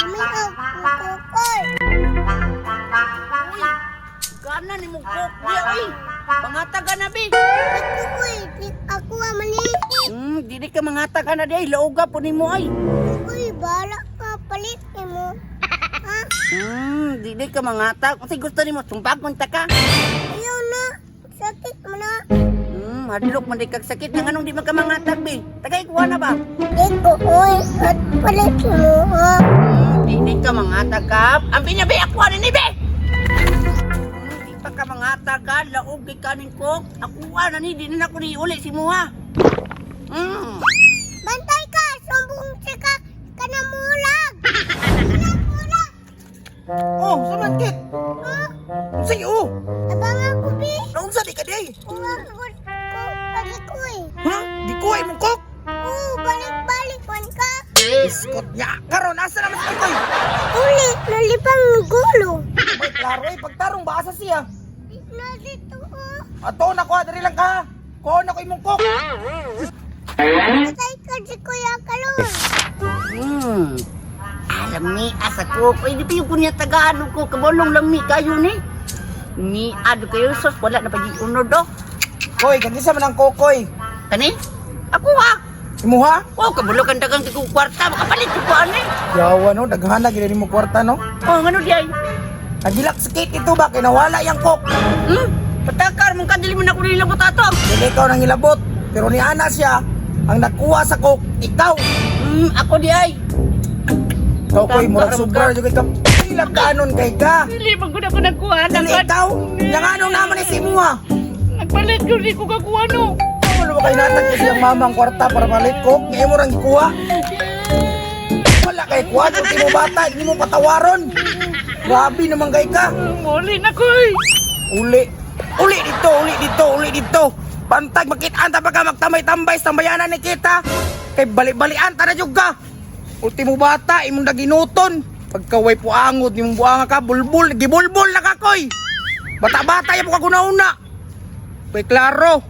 Tumingog, kukoy. Kana ni mo kok dia oi. Pangataga na bi. Kukoy, ako mani. Dili ka mangataga na di lauga po nimo ay. Kukoy, bala ka palit mo. Ha? Dili ka mangatag. Kasi gusto nimo sumpag ta ka. Ayaw na. Sakit mo na. Hadlok man di kag sakit nga anong di man ka mangatag bi. Tagay kuha na ba? Di kukoy, at palit mo ha. Dili ka mangatag ka. Ang binabi ako ni be. Di pa ka mangatag ka, laog kay kanin ko. Ako na ni di na ako ni uli si Muha. Bantay ka, sumbong ka kanamulag. Kanamulag. Oh, saman kit. Ha? Sayo. Abang ako, bi. Naunsa sa di ka di? Uwag ko palikoy. Ha? Di ko ay mong kok. Balik-balik man ka. Iskot niya. Karon asa naman sa koy? Uli, nalipang gulo. May klaro eh, pagtarong ba asa siya? Nandito ko. Ato na ko, dali lang ka. Ko na ko imong kok. Patay ka si Kuya Kalon. Alam ni asa ko. Pwede pa yung kunya Tagalog ko. Kabolong lang mi kayo ni. Ni ado kayo sos. Wala na pa di unod do. Koy, kagisa man ang kokoy. Kani? Ako ha. Imuha? Oh, kabulog ang dagang kikong kwarta. Makapalit ko ani. Yawa no, daghana gid mo kwarta no. Oh, ngano di ay? Nagilak sakit ito ba kay nawala yang kok. Patakar mong kadili mo na ko nilabot ato. Dili ikaw nang ilabot, pero ni ana siya ang nakuha sa kok, ikaw. Ako di ay. Kokoy murag super jud ka. Ilag kanon kay ka. Dili man ko na ko nagkuha. Dili ikaw. Yang anong naman ni si Muha. Nagpalit ko di ko kakuha no. Ano ba kay natag kasi ang mamang kwarta para palit kok? Ngayon mo rang ikuha. Wala kay kuha kung mo bata, hindi mo patawaron. Grabe naman kay ka. Muli na ko eh. Uli. Uli dito, uli dito, uli dito. Bantag makitaan ta pa ka magtambay-tambay sa bayanan ni kita. Kay balik-balian ta na jud ka. Ultimo bata imong naginuton. Pagkaway po angod imong buanga ka bulbul, gibulbul na ka koy. Bata-bata ya po ka una-una. Koy klaro.